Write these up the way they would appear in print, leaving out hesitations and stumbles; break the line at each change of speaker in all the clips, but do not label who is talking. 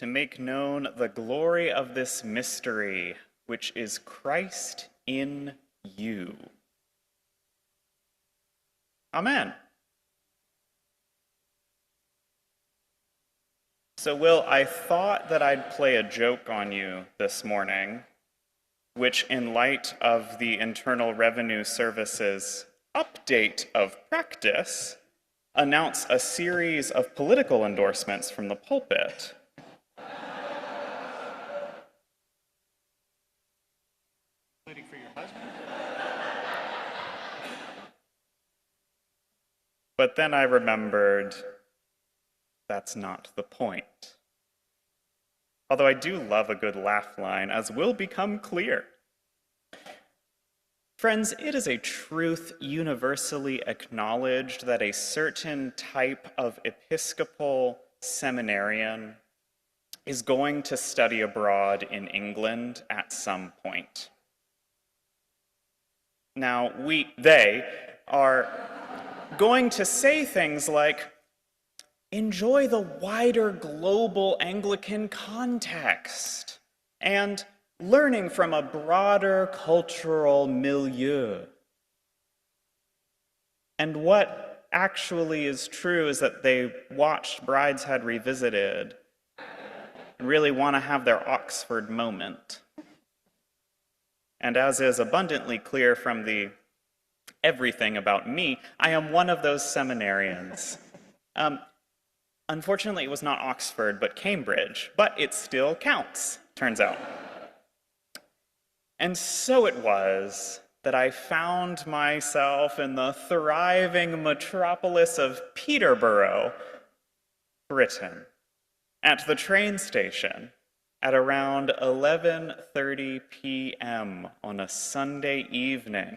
to make known the glory of this mystery, which is Christ in you. Amen. So, Will, I thought that I'd play a joke on you this morning, which, in light of the Internal Revenue Service's update of practice, announce a series of political endorsements from the pulpit. Waiting for your husband? But then I remembered that's not the point. Although I do love a good laugh line, as will become clear. Friends, it is a truth universally acknowledged that a certain type of Episcopal seminarian is going to study abroad in England at some point. Now, they are going to say things like, enjoy the wider global Anglican context, and learning from a broader cultural milieu. And what actually is true is that they watched Brideshead Revisited and really want to have their Oxford moment. And as is abundantly clear from the everything about me, I am one of those seminarians. Unfortunately, it was not Oxford, but Cambridge, but it still counts, turns out. And so it was that I found myself in the thriving metropolis of Peterborough, Britain, at the train station at around 11:30 p.m. on a Sunday evening.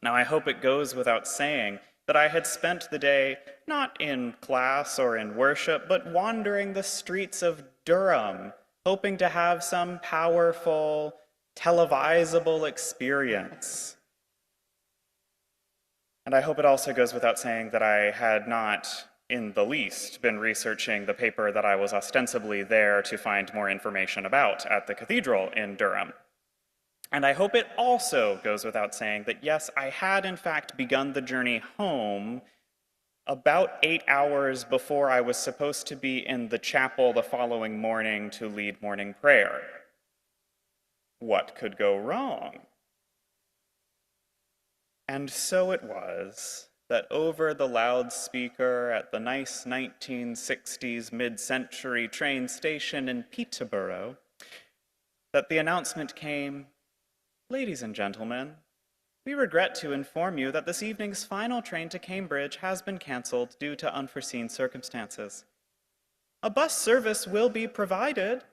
Now, I hope it goes without saying that I had spent the day not in class or in worship, but wandering the streets of Durham, hoping to have some powerful, televisable experience. And I hope it also goes without saying that I had not in the least been researching the paper that I was ostensibly there to find more information about at the cathedral in Durham. And I hope it also goes without saying that yes, I had in fact begun the journey home about 8 hours before I was supposed to be in the chapel the following morning to lead morning prayer. What could go wrong? And so it was that over the loudspeaker at the nice 1960s mid-century train station in Peterborough, that the announcement came, "Ladies and gentlemen, we regret to inform you that this evening's final train to Cambridge has been cancelled due to unforeseen circumstances. A bus service will be provided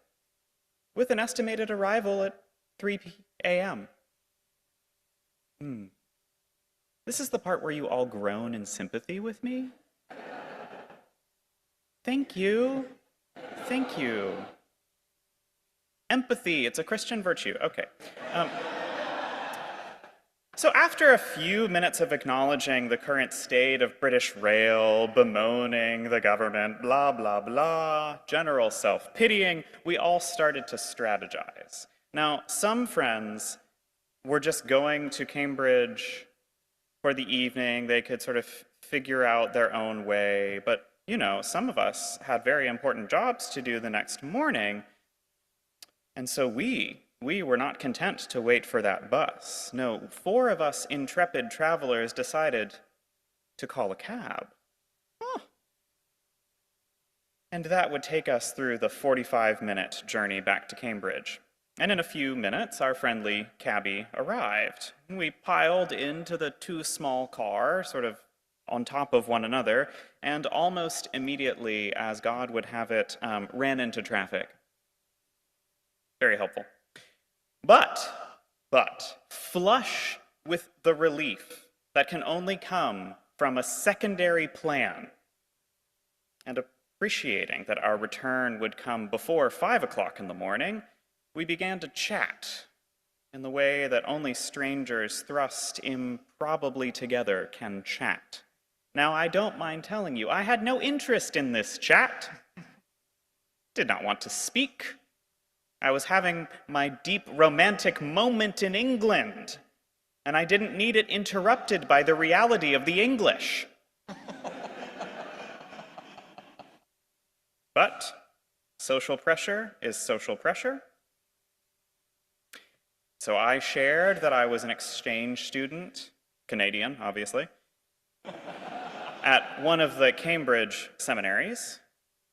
with an estimated arrival at 3 a.m. This is the part where you all groan in sympathy with me? Thank you. Thank you. Empathy, it's a Christian virtue. Okay. So after a few minutes of acknowledging the current state of British rail, bemoaning the government, blah, blah, blah, general self-pitying, we all started to strategize. Now, some friends were just going to Cambridge for the evening. They could sort of figure out their own way. But, you know, some of us had very important jobs to do the next morning. And so we were not content to wait for that bus. No, 4 of us intrepid travelers decided to call a cab. And that would take us through the 45-minute journey back to Cambridge. And in a few minutes, our friendly cabbie arrived. We piled into the 2 small car, sort of on top of one another, and almost immediately, as God would have it, ran into traffic. Very helpful. But, flush with the relief that can only come from a secondary plan, and appreciating that our return would come before 5 o'clock in the morning, we began to chat in the way that only strangers thrust improbably together can chat. Now, I don't mind telling you, I had no interest in this chat. did not want to speak. I was having my deep romantic moment in England, and I didn't need it interrupted by the reality of the English. But social pressure is social pressure. So I shared that I was an exchange student, Canadian, obviously, at one of the Cambridge seminaries,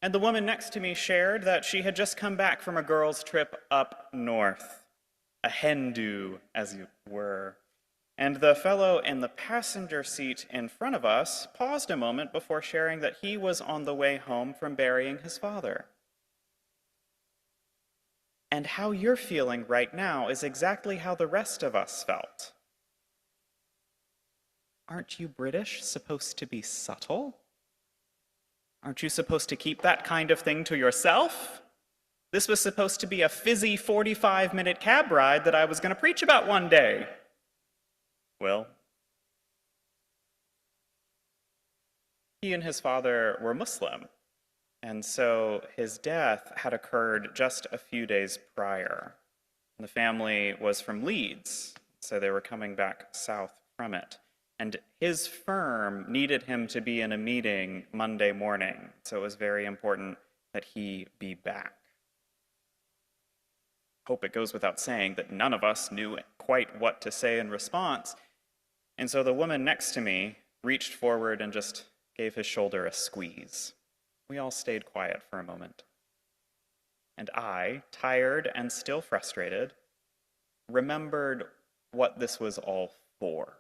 and the woman next to me shared that she had just come back from a girls' trip up north, a hen do, as it were. And the fellow in the passenger seat in front of us paused a moment before sharing that he was on the way home from burying his father. And how you're feeling right now is exactly how the rest of us felt. Aren't you British supposed to be subtle? Aren't you supposed to keep that kind of thing to yourself? This was supposed to be a fizzy 45-minute cab ride that I was going to preach about one day. Well, he and his father were Muslim, and so his death had occurred just a few days prior. The family was from Leeds, so they were coming back south from it. And his firm needed him to be in a meeting Monday morning, so it was very important that he be back. Hope it goes without saying that none of us knew quite what to say in response, and so the woman next to me reached forward and just gave his shoulder a squeeze. We all stayed quiet for a moment. And I, tired and still frustrated, remembered what this was all for.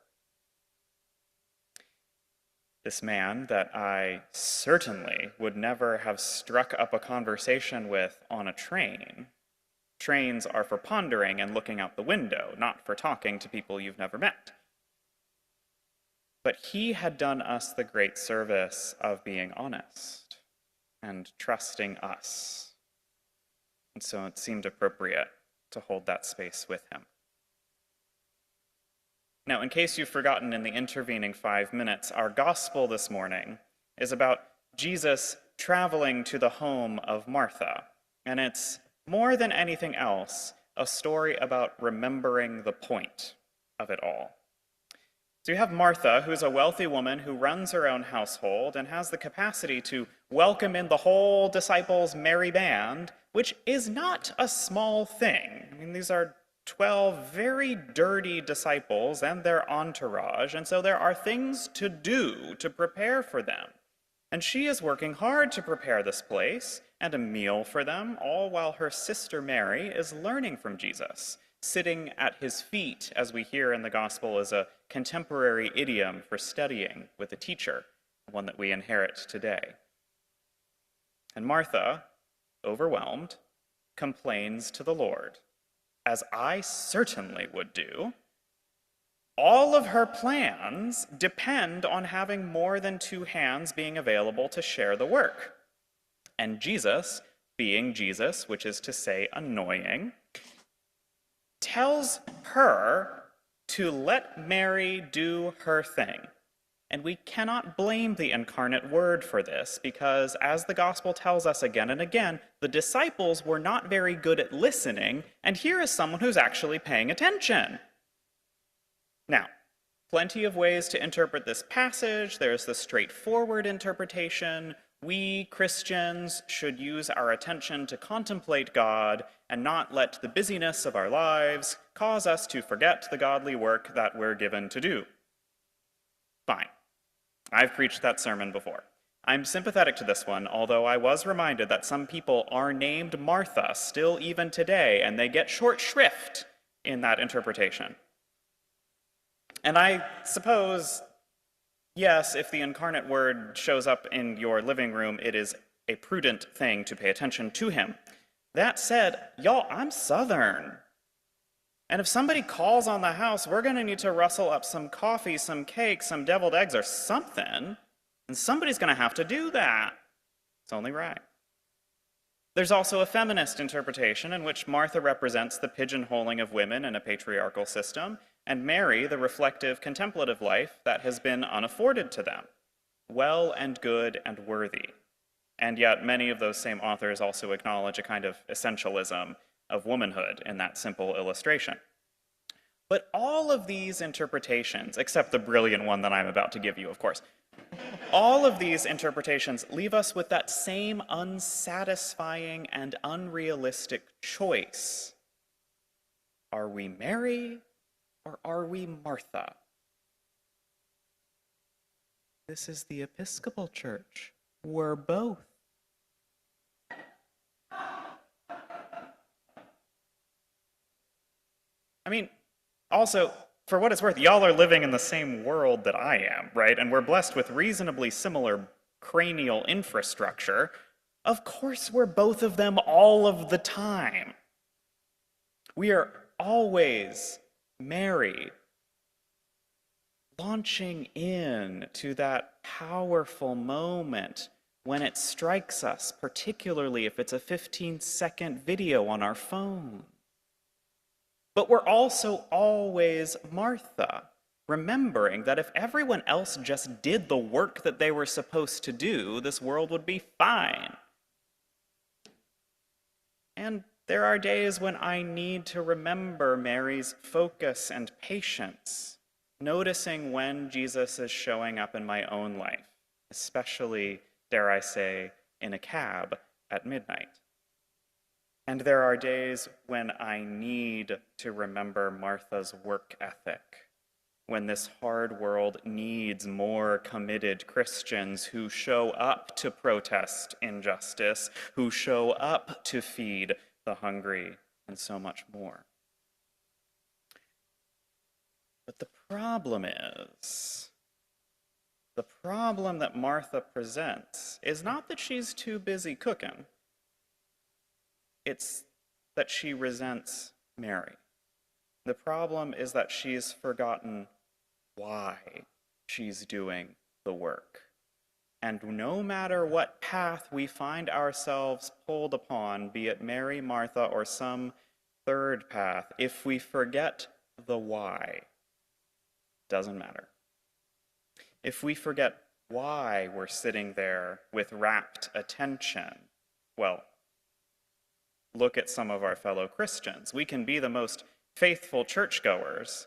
This man that I certainly would never have struck up a conversation with on a train. Trains are for pondering and looking out the window, not for talking to people you've never met. But he had done us the great service of being honest and trusting us. And so it seemed appropriate to hold that space with him. Now, in case you've forgotten in the intervening 5 minutes, our gospel this morning is about Jesus traveling to the home of Martha. And it's more than anything else a story about remembering the point of it all. So you have Martha, who's a wealthy woman who runs her own household and has the capacity to welcome in the whole disciples' merry band, which is not a small thing. I mean, these are 12 very dirty disciples and their entourage, and so there are things to do to prepare for them. And she is working hard to prepare this place and a meal for them, all while her sister Mary is learning from Jesus. Sitting at his feet, as we hear in the gospel, is a contemporary idiom for studying with a teacher, one that we inherit today. And Martha, overwhelmed, complains to the Lord, as I certainly would do. All of her plans depend on having more than 2 hands being available to share the work. And Jesus, being Jesus, which is to say annoying, tells her to let Mary do her thing. And we cannot blame the incarnate word for this, because as the gospel tells us again and again, the disciples were not very good at listening, and here is someone who's actually paying attention. Now, plenty of ways to interpret this passage. There's the straightforward interpretation. We Christians should use our attention to contemplate God and not let the busyness of our lives cause us to forget the godly work that we're given to do. Fine. I've preached that sermon before. I'm sympathetic to this one, although I was reminded that some people are named Martha still even today, and they get short shrift in that interpretation. And I suppose, yes, if the incarnate word shows up in your living room, it is a prudent thing to pay attention to him. That said, y'all, I'm Southern. And if somebody calls on the house, we're going to need to rustle up some coffee, some cake, some deviled eggs, or something. And somebody's going to have to do that. It's only right. There's also a feminist interpretation in which Martha represents the pigeonholing of women in a patriarchal system, and Mary the reflective, contemplative life that has been unafforded to them. Well and good and worthy. And yet many of those same authors also acknowledge a kind of essentialism of womanhood in that simple illustration. But all of these interpretations, except the brilliant one that I'm about to give you, of course, all of these interpretations leave us with that same unsatisfying and unrealistic choice. Are we Mary or are we Martha? This is the Episcopal Church. We're both. I mean, also, for what it's worth, y'all are living in the same world that I am, right? And we're blessed with reasonably similar cranial infrastructure. Of course, we're both of them all of the time. We are always Mary, launching in to that powerful moment when it strikes us, particularly if it's a 15-second video on our phone. But we're also always Martha, remembering that if everyone else just did the work that they were supposed to do, this world would be fine. And there are days when I need to remember Mary's focus and patience, noticing when Jesus is showing up in my own life, especially, dare I say, in a cab at midnight. And there are days when I need to remember Martha's work ethic, when this hard world needs more committed Christians who show up to protest injustice, who show up to feed the hungry, and so much more. But the problem that Martha presents is not that she's too busy cooking. It's that she resents Mary. The problem is that she's forgotten why she's doing the work. And no matter what path we find ourselves pulled upon, be it Mary, Martha, or some third path, if we forget the why, doesn't matter. If we forget why we're sitting there with rapt attention, well, look at some of our fellow Christians. We can be the most faithful churchgoers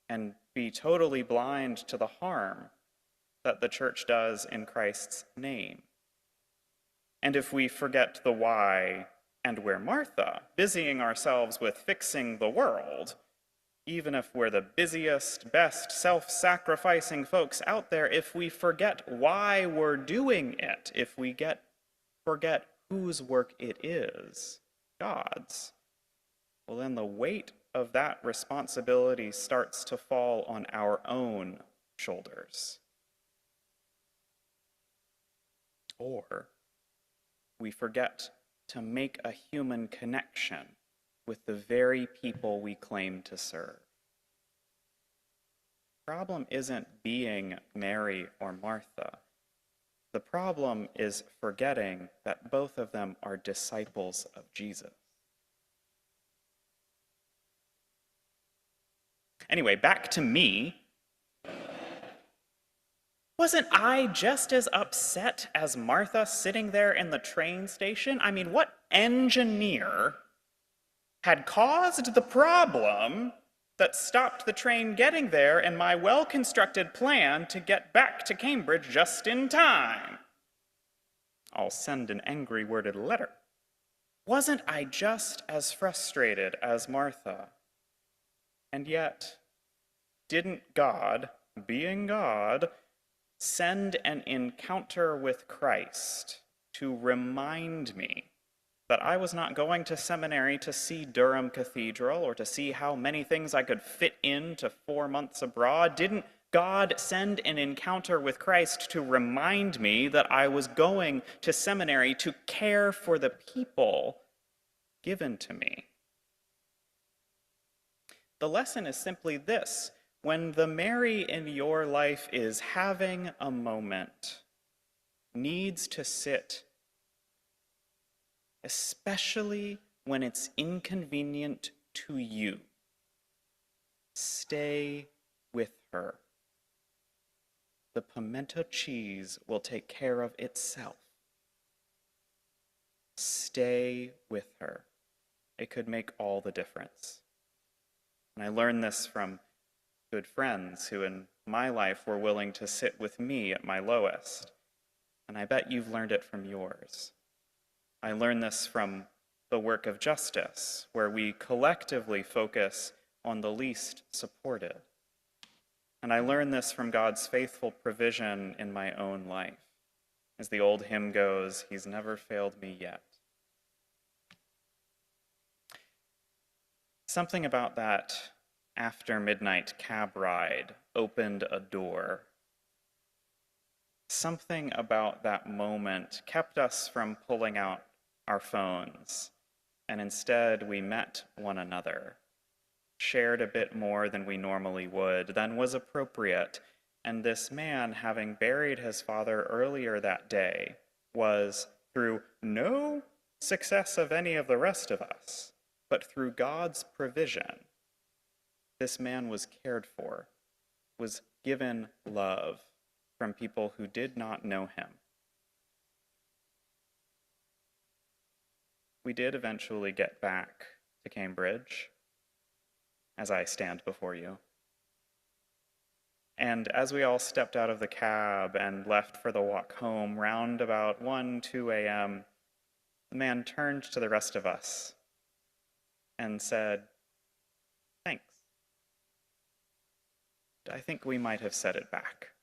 and be totally blind to the harm that the church does in Christ's name. And if we forget the why and we're Martha, busying ourselves with fixing the world, even if we're the busiest, best, self-sacrificing folks out there, if we forget why we're doing it, if we forget whose work it is, God's, well, then the weight of that responsibility starts to fall on our own shoulders. Or we forget to make a human connection with the very people we claim to serve. The problem isn't being Mary or Martha. The problem is forgetting that both of them are disciples of Jesus. Anyway, back to me. Wasn't I just as upset as Martha sitting there in the train station? I mean, what engineer had caused the problem that stopped the train getting there and my well-constructed plan to get back to Cambridge just in time? I'll send an angry worded letter. Wasn't I just as frustrated as Martha? And yet, didn't God, being God, send an encounter with Christ to remind me that I was not going to seminary to see Durham Cathedral or to see how many things I could fit into 4 months abroad? Didn't God send an encounter with Christ to remind me that I was going to seminary to care for the people given to me? The lesson is simply this: when the Mary in your life is having a moment, needs to sit, especially when it's inconvenient to you, stay with her. The pimento cheese will take care of itself. stay with her. It could make all the difference. And I learned this from good friends who in my life were willing to sit with me at my lowest. And I bet you've learned it from yours. I learned this from the work of justice, where we collectively focus on the least supported. And I learned this from God's faithful provision in my own life. As the old hymn goes, He's never failed me yet. Something about that after midnight cab ride opened a door. Something about that moment kept us from pulling out our phones, and instead we met one another, shared a bit more than we normally would, than was appropriate, and this man, having buried his father earlier that day, was, through no success of any of the rest of us, but through God's provision, this man was cared for, was given love from people who did not know him. We did eventually get back to Cambridge, as I stand before you. And as we all stepped out of the cab and left for the walk home, round about 2 a.m., the man turned to the rest of us and said, "Thanks." I think we might have said it back.